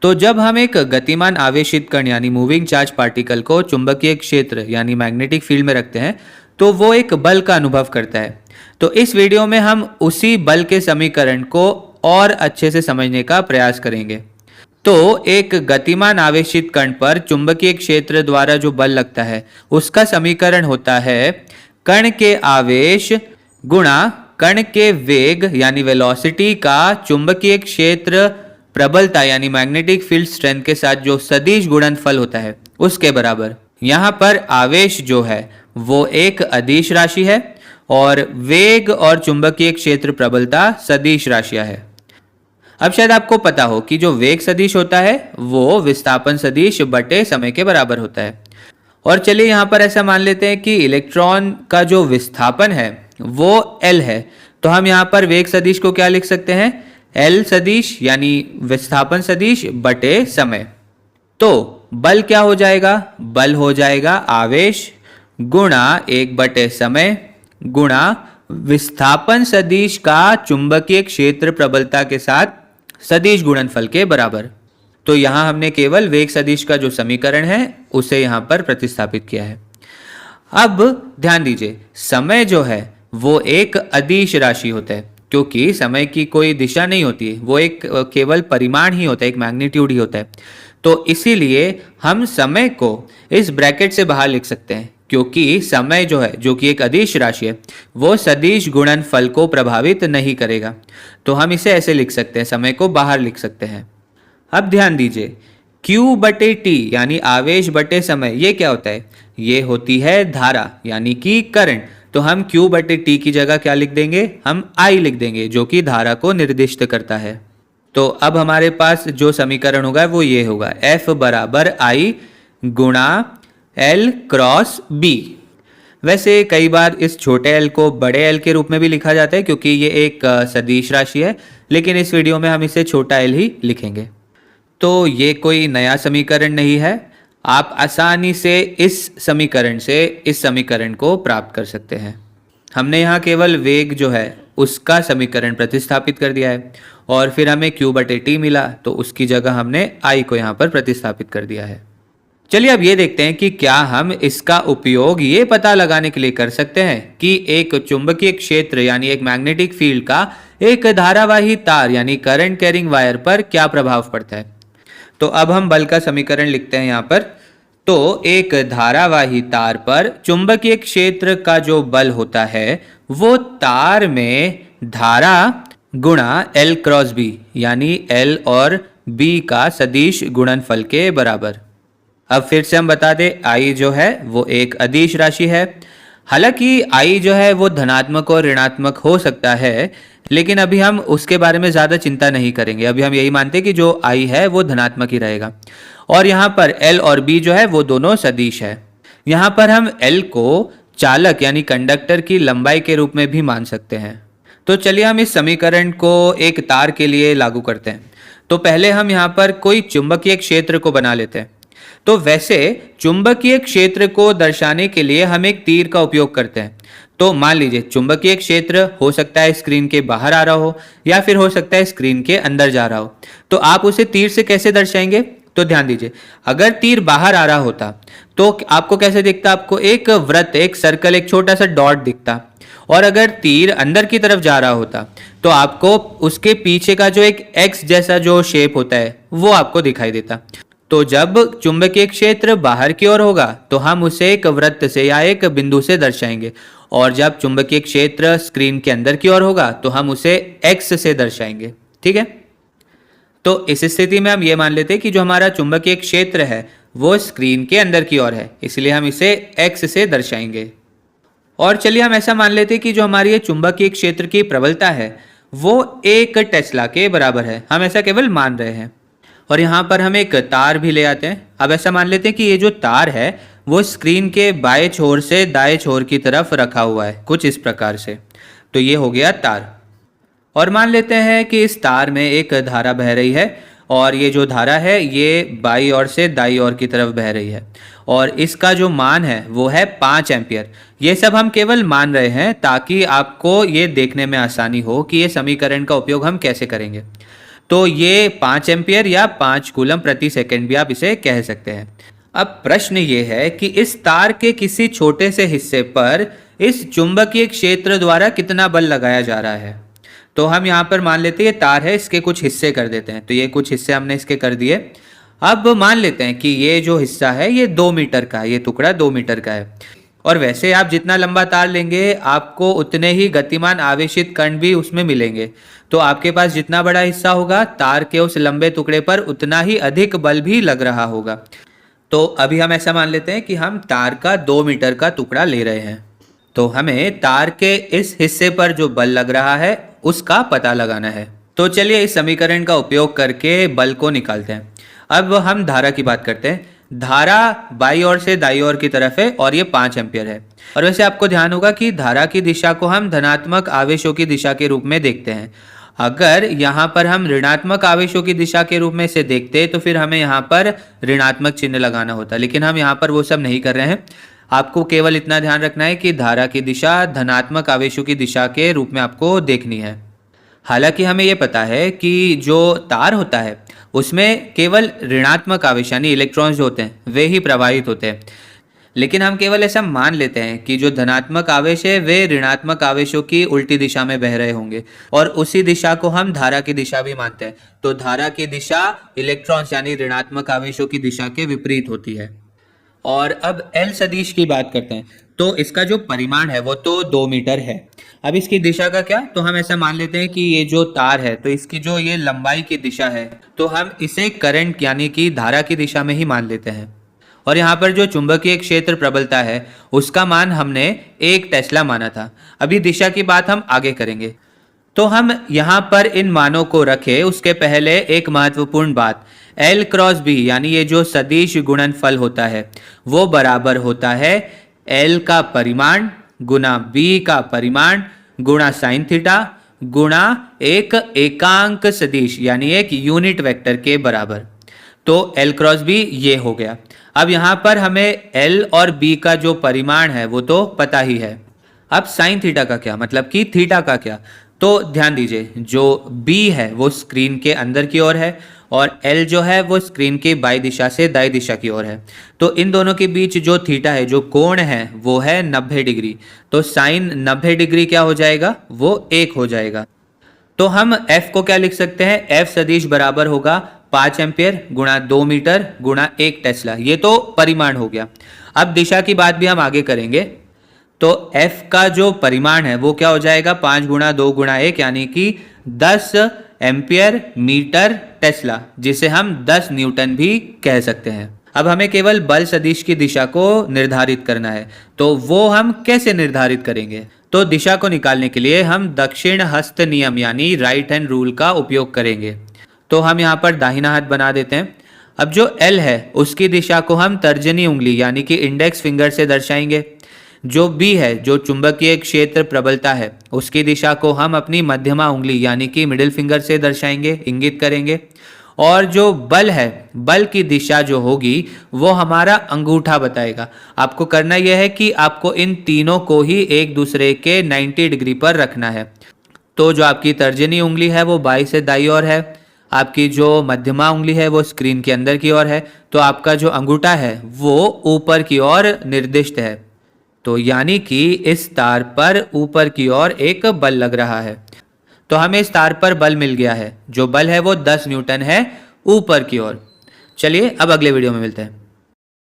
तो जब हम एक गतिमान आवेशित कण यानी मूविंग चार्ज पार्टिकल को चुंबकीय क्षेत्र यानी मैग्नेटिक फील्ड में रखते हैं तो वो एक बल का अनुभव करता है। तो इस वीडियो में हम उसी बल के समीकरण को और अच्छे से समझने का प्रयास करेंगे। तो एक गतिमान आवेशित कण पर चुंबकीय क्षेत्र द्वारा जो बल लगता है उसका समीकरण होता है कण के आवेश गुणा कण के वेग यानी वेलोसिटी का चुंबकीय क्षेत्र प्रबलता यानी मैग्नेटिक फील्ड स्ट्रेंथ के साथ जो सदिश गुणनफल होता है उसके बराबर। यहाँ पर आवेश जो है वो एक अदिश राशि है और वेग और चुंबकीय क्षेत्र प्रबलता सदिश राशियां है। अब शायद आपको पता हो कि जो वेग सदिश होता है वो विस्थापन सदिश बटे समय के बराबर होता है। और चलिए यहाँ पर ऐसा मान लेते हैं कि इलेक्ट्रॉन का जो विस्थापन है वो L है, तो हम यहाँ पर वेग सदिश को क्या लिख सकते हैं, L सदिश यानी विस्थापन सदिश बटे समय। तो बल क्या हो जाएगा, बल हो जाएगा आवेश गुणा 1 समय गुणा विस्थापन सदिश का चुंबकीय क्षेत्र प्रबलता के साथ सदिश गुणनफल के बराबर। तो यहां हमने केवल वेग सदिश का जो समीकरण है उसे यहां पर प्रतिस्थापित किया है। अब ध्यान दीजिए, समय जो है वो एक अदिश राशि होता है क्योंकि समय की कोई दिशा नहीं होती है, वो एक केवल परिमाण ही होता है, एक मैग्नीट्यूड ही होता है। तो इसीलिए हम समय को इस ब्रैकेट से बाहर लिख सकते हैं क्योंकि समय जो है जो कि एक अदिश राशि है वो सदिश गुणनफल को प्रभावित नहीं करेगा। तो हम इसे ऐसे लिख सकते हैं, समय को बाहर लिख सकते हैं। अब ध्यान दीजिए Q बटे T यानी आवेश बटे समय, ये क्या होता है, ये होती है धारा यानी कि करंट। तो हम Q बटे T की जगह क्या लिख देंगे, हम I लिख देंगे जो कि धारा को निर्दिष्ट करता है। तो अब हमारे पास जो समीकरण होगा वो ये होगा F बराबर I गुणा L क्रॉस B। वैसे कई बार इस छोटे l को बड़े L के रूप में भी लिखा जाता है क्योंकि ये एक सदिश राशि है, लेकिन इस वीडियो में हम इसे छोटा l ही लिखेंगे। तो ये कोई नया समीकरण नहीं है, आप आसानी से इस समीकरण से इस समीकरण को प्राप्त कर सकते हैं। हमने यहाँ केवल वेग जो है उसका समीकरण प्रतिस्थापित कर दिया है और फिर हमें Q बटे T मिला, तो उसकी जगह हमने I को यहाँ पर प्रतिस्थापित कर दिया है। चलिए अब ये देखते हैं कि क्या हम इसका उपयोग ये पता लगाने के लिए कर सकते हैं कि एक चुंबकीय क्षेत्र यानी एक मैग्नेटिक फील्ड का एक धारावाही तार यानी करंट कैरिंग वायर पर क्या प्रभाव पड़ता है। तो अब हम बल का समीकरण लिखते हैं यहाँ पर। तो एक धारावाही तार पर चुंबकीय क्षेत्र का जो बल होता है वो तार में धारा गुणा L क्रॉस B यानी L और B का सदिश गुणनफल के बराबर। अब फिर से हम बता दें I जो है वो एक अदिश राशि है। हालांकि I जो है वो धनात्मक और ऋणात्मक हो सकता है, लेकिन अभी हम उसके बारे में ज़्यादा चिंता नहीं करेंगे। अभी हम यही मानते हैं कि जो I है वो धनात्मक ही रहेगा। और यहाँ पर L और B जो है वो दोनों सदिश है। यहाँ पर हम L को चालक यानी कंडक्टर की लंबाई के रूप में भी मान सकते हैं। तो चलिए हम इस समीकरण को एक तार के लिए लागू करते हैं। तो पहले हम यहाँ पर कोई चुंबकीय क्षेत्र को बना लेते हैं। तो वैसे चुंबकीय क्षेत्र को दर्शाने के लिए हम एक तीर का उपयोग करते हैं। तो मान लीजिए चुंबकीय क्षेत्र हो सकता है स्क्रीन के बाहर आ रहा हो या फिर हो सकता है स्क्रीन के अंदर जा रहा हो। तो आप उसे तीर से कैसे दर्शाएंगे, तो ध्यान दीजिए, अगर तीर बाहर आ रहा होता तो आपको कैसे दिखता, आपको एक वृत्त, एक सर्कल, एक छोटा सा डॉट दिखता। और अगर तीर अंदर की तरफ जा रहा होता तो आपको उसके पीछे का जो एक एक्स जैसा जो शेप होता है वो आपको दिखाई देता। तो जब चुंबकीय क्षेत्र बाहर की ओर होगा तो हम उसे एक वृत्त से या एक बिंदु से दर्शाएंगे, और जब चुंबकीय क्षेत्र स्क्रीन के अंदर की ओर होगा तो हम उसे एक्स से दर्शाएंगे। ठीक है, तो इस स्थिति में हम ये मान लेते हैं कि जो हमारा चुंबकीय क्षेत्र है वो स्क्रीन के अंदर की ओर है, इसलिए हम इसे एक्स से दर्शाएंगे। और चलिए हम ऐसा मान लेते हैं कि जो हमारी ये चुंबकीय क्षेत्र की प्रबलता है वो 1 टेस्ला के बराबर है। हम ऐसा केवल मान रहे हैं। और यहाँ पर हम एक तार भी ले आते हैं। अब ऐसा मान लेते हैं कि ये जो तार है वो स्क्रीन के बाएं छोर से दाएं छोर की तरफ रखा हुआ है, कुछ इस प्रकार से। तो ये हो गया तार। और मान लेते हैं कि इस तार में एक धारा बह रही है और ये जो धारा है ये बाईं ओर से दाईं ओर की तरफ बह रही है और इसका जो मान है वो है 5 एम्पियर। ये सब हम केवल मान रहे हैं ताकि आपको ये देखने में आसानी हो कि ये समीकरण का उपयोग हम कैसे करेंगे। तो ये 5 एम्पियर या 5 कूलम प्रति सेकंड भी आप इसे कह सकते हैं। अब प्रश्न ये है कि इस तार के किसी छोटे से हिस्से पर इस चुंबकीय क्षेत्र द्वारा कितना बल लगाया जा रहा है। तो हम यहाँ पर मान लेते हैं ये तार है, इसके कुछ हिस्से कर देते हैं। तो ये कुछ हिस्से हमने इसके कर दिए। अब मान लेते हैं कि ये जो हिस्सा है ये 2 मीटर का है, ये टुकड़ा 2 मीटर का है। और वैसे आप जितना लंबा तार लेंगे आपको उतने ही गतिमान आवेशित कण भी उसमें मिलेंगे। तो आपके पास जितना बड़ा हिस्सा होगा तार के उस लंबे टुकड़े पर उतना ही अधिक बल भी लग रहा होगा। तो अभी हम ऐसा मान लेते हैं कि हम तार का 2 मीटर का टुकड़ा ले रहे हैं। तो हमें तार के इस हिस्से पर जो बल लग रहा है उसका पता लगाना है। तो चलिए इस समीकरण का उपयोग करके बल को निकालते हैं। अब हम धारा की बात करते हैं। धारा बाई ओर से दाई ओर की तरफ है और ये 5 एम्पियर है। और वैसे आपको ध्यान होगा कि धारा की दिशा को हम धनात्मक आवेशों की दिशा के रूप में देखते हैं। अगर यहाँ पर हम ऋणात्मक आवेशों की दिशा के रूप में इसे देखते तो फिर हमें यहाँ पर ऋणात्मक चिन्ह लगाना होता, लेकिन हम यहाँ पर वो सब नहीं कर रहे हैं। आपको केवल इतना ध्यान रखना है कि धारा की दिशा धनात्मक आवेशों की दिशा के रूप में आपको देखनी है। हालांकि हमें यह पता है कि जो तार होता है उसमें केवल ऋणात्मक आवेश यानी इलेक्ट्रॉन्स जो होते हैं वे ही प्रवाहित होते हैं, लेकिन हम केवल ऐसा मान लेते हैं कि जो धनात्मक आवेश है वे ऋणात्मक आवेशों की उल्टी दिशा में बह रहे होंगे और उसी दिशा को हम धारा की दिशा भी मानते हैं। तो धारा की दिशा इलेक्ट्रॉन्स यानी ऋणात्मक आवेशों की दिशा के विपरीत होती है। और अब एल सदिश की बात करते हैं। तो इसका जो परिमाण है वो तो 2 मीटर है। अब इसकी दिशा का क्या, तो हम ऐसा मान लेते हैं कि ये जो तार है तो इसकी जो ये लंबाई की दिशा है तो हम इसे करंट यानी कि धारा की दिशा में ही मान लेते हैं। और यहाँ पर जो चुंबकीय क्षेत्र प्रबलता है उसका मान हमने 1 टेस्ला माना था। अभी दिशा की बात हम आगे करेंगे। तो हम यहाँ पर इन मानों को रखें उसके पहले एक महत्वपूर्ण बात, L क्रॉस B यानी ये जो सदिश गुणनफल होता है वो बराबर होता है L का परिमाण गुना B का परिमाण गुणा साइन थीटा गुणा एक एकांक सदिश यानी एक यूनिट वेक्टर के बराबर। तो L क्रॉस B ये हो गया। अब यहाँ पर हमें L और B का जो परिमाण है वो तो पता ही है। अब साइन थीटा का क्या, मतलब कि थीटा का क्या। तो ध्यान दीजिए जो B है वो स्क्रीन के अंदर की ओर है और L जो है वो स्क्रीन की बाई दिशा से दाई दिशा की ओर है। तो इन दोनों के बीच जो थीटा है जो कोण है वो है 90 डिग्री। तो साइन 90 डिग्री क्या हो जाएगा, वो 1 हो जाएगा। तो हम F को क्या लिख सकते हैं, F सदिश बराबर होगा 5 एम्पियर गुणा 2 मीटर गुणा 1 टेस्ला। ये तो परिमाण हो गया। अब दिशा की बात भी हम आगे करेंगे। तो F का जो परिमाण है वो क्या हो जाएगा, 5 गुणा 2 गुणा 1 यानी कि 10 एम्पियर मीटर टेस्ला, जिसे हम 10 न्यूटन भी कह सकते हैं। अब हमें केवल बल सदिश की दिशा को निर्धारित करना है। तो वो हम कैसे निर्धारित करेंगे, तो दिशा को निकालने के लिए हम दक्षिण हस्त नियम यानी राइट हैंड रूल का उपयोग करेंगे। तो हम यहाँ पर दाहिना हाथ बना देते हैं। अब जो L है उसकी दिशा को हम तर्जनी उंगली यानी कि इंडेक्स फिंगर से दर्शाएंगे। जो B है जो चुंबकीय क्षेत्र प्रबलता है उसकी दिशा को हम अपनी मध्यमा उंगली यानी कि मिडिल फिंगर से दर्शाएंगे, इंगित करेंगे। और जो बल है, बल की दिशा जो होगी वो हमारा अंगूठा बताएगा। आपको करना यह है कि आपको इन तीनों को ही एक दूसरे के 90 डिग्री पर रखना है। तो जो आपकी तर्जनी उंगली है वो बाई से दाई ओर है, आपकी जो मध्यमा उंगली है वो स्क्रीन के अंदर की ओर है, तो आपका जो अंगूठा है वो ऊपर की ओर निर्दिष्ट है। तो यानी कि इस तार पर ऊपर की ओर एक बल लग रहा है। तो हमें इस तार पर बल मिल गया है। जो बल है वो 10 न्यूटन है ऊपर की ओर। चलिए अब अगले वीडियो में मिलते हैं।